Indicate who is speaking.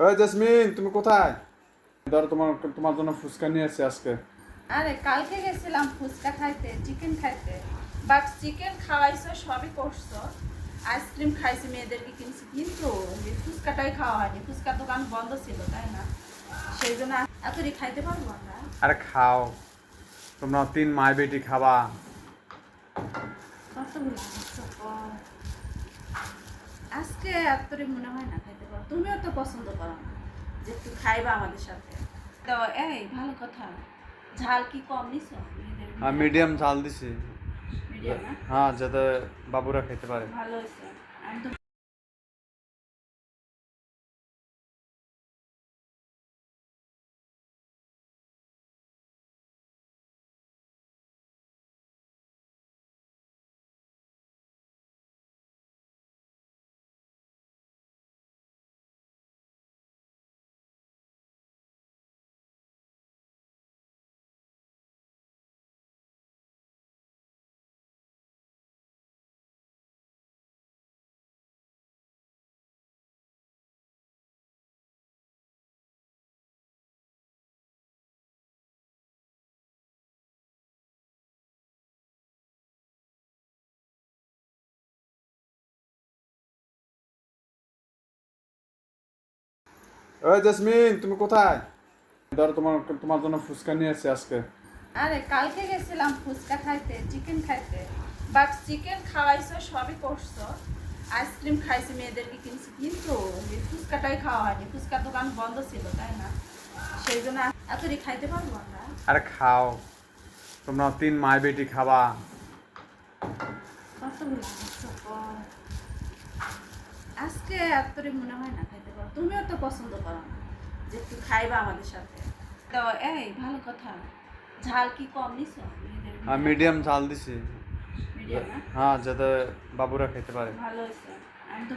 Speaker 1: ওই জেসমিন, তুমি কোথায়? ধরো, তোমার তোমার জন্য ফুচকা নিয়ে এসেছি আজকে।
Speaker 2: আরে কালকে গেছিলাম ফুচকা খাইতে, চিকেন খাইতে, বাট চিকেন খাওয়াইছো, সবই করছো, আইসক্রিম খাইছি, মেয়েদেরকে কিনছি, কিন্তু এই ফুচকাটাই খাওয়া হয়নি। ফুচকার দোকান বন্ধ ছিল, তাই না? সেই জন্য এতটি খাইতে পারবো আমরা।
Speaker 1: আরে খাও, তোমরা 3 মাই বেটি খাবা।
Speaker 2: কতগুলো আনছো বল? আজকে এতটি মনে হয় না খাইতে পারবো। তুমিও তো পছন্দ করো না যে একটু খাইবা আমাদের সাথে। তো এই ভালো কথা, ঝাল কি কম নিছো?
Speaker 1: মিডিয়াম ঝাল দিছি।
Speaker 2: মিডিয়াম না?
Speaker 1: হ্যাঁ, যাতে বাবুরা খেতে পারে।
Speaker 2: ভালো হয়েছে। আমি তো
Speaker 1: ওই জেসমিন, তুমি কোথায়? ধরো, তোমার জন্য ফুচকা নিয়ে এসেছি আজকে।
Speaker 2: আরে কালকে গেছিলাম ফুচকা খাইতে, চিকেন খাইতে, বাট চিকেন খাওয়াইছো, সবই করছো, আইসক্রিম খাইছি, মেয়েদেরকে কিনছি, কিন্তু এই ফুচকাটাই খাওয়া হয়নি। ফুচকার দোকান বন্ধ ছিল, তাই না? সেই জন্য এতটি খাইতে পারবো আমরা।
Speaker 1: আরে খাও, তোমরা 3 মাই বেটি খাবা।
Speaker 2: কতগুলো আনছো বল? আজকে এতটি মনে হয় না খাইতে পারবো। তুমিও তো পছন্দ করো না যে একটু খাইবা আমাদের সাথে। তো এই ভালো কথা, ঝাল কি কম নিছো?
Speaker 1: মিডিয়াম ঝাল দিছি।
Speaker 2: মিডিয়াম না?
Speaker 1: হ্যাঁ, যাতে বাবুরা খেতে পারে।
Speaker 2: ভালো হয়েছে। আমি তো